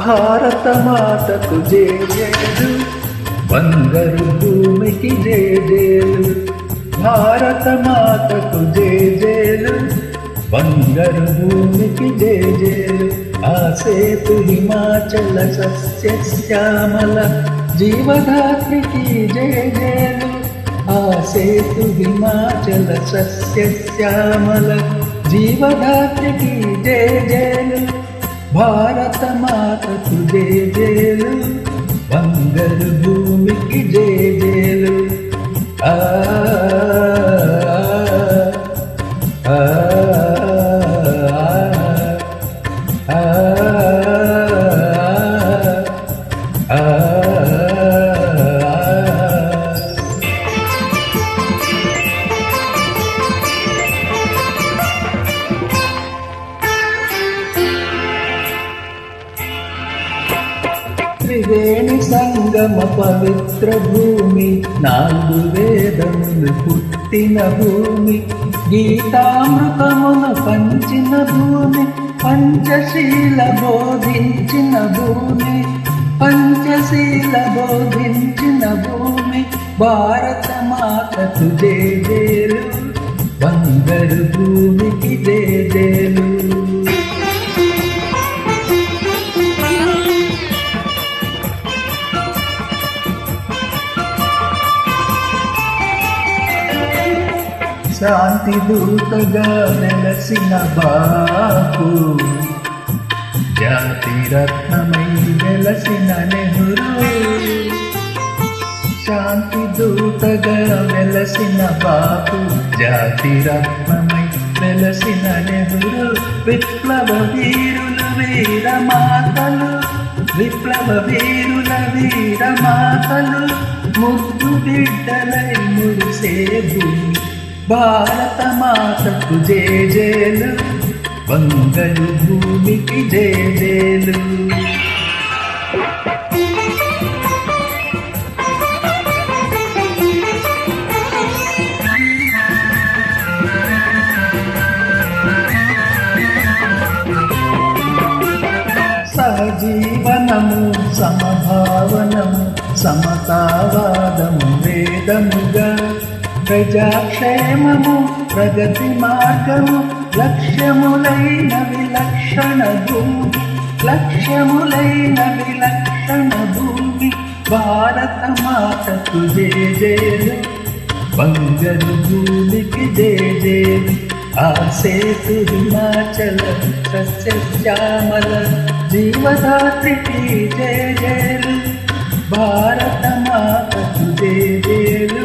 భారత మాతకు జేజేలు, బంగారు భూమికి జేజేలు. భారత మాతకు జేజేలు, బంగారు భూమికి జేజేలు. ఆ సేతు హిమాచల సస్యశ్యామల జీవధాత్రికి జేజేలు. ఆ సేతు హిమాచల సస్యశ్యామల జీవధాత్రికి జేజేలు. భారత మాతకు జేజేలు, బంగారు భూమికి జేజేలు. ఆ ఆ త్రివేణి సంగమ పవిత్ర భూమి, 4 వేదములు పుట్టిన భూమి, గీతామృతమును పంచిన భూమి, పంచశీల బోధించిన భూమి, పంచశీల బోధించిన భూమి. భారత మాతకు జేజేలు, బంగారు భూమికి జేజేలు. శాంతి దూతగా నెలసిన బాపు, జాతి రత్నమై వెలసిన నెహ్రూ. శాంతి దూతగా వెలసిన బాపు, జాతి రత్నమై వెలసిన నెహ్రూ. విప్లవ వీరుల వీరమాతలు, విప్లవ వీరుల వీరమాతలు, ముద్దు బిడ్డలై మురిసే భూమి. భారత మాతకు జేజేలు, బంగారు భూమికి జేజేలు. సహజీవనము, సమభావనము, సమతావాదము వేదముగా, ప్రజాక్షేమము ప్రగతి మార్గము, లక్ష్యములైన విలక్షణ భూమి, లక్ష్యములైన విలక్షణ భూమి. భారత మాతకు జేజేలు, బంగారు భూమికి జేజేలు. ఆ సేతు హిమాచల సస్యశ్యామల జీవధాత్రికి జేజేలు. భారత మాతకు జేజేలు,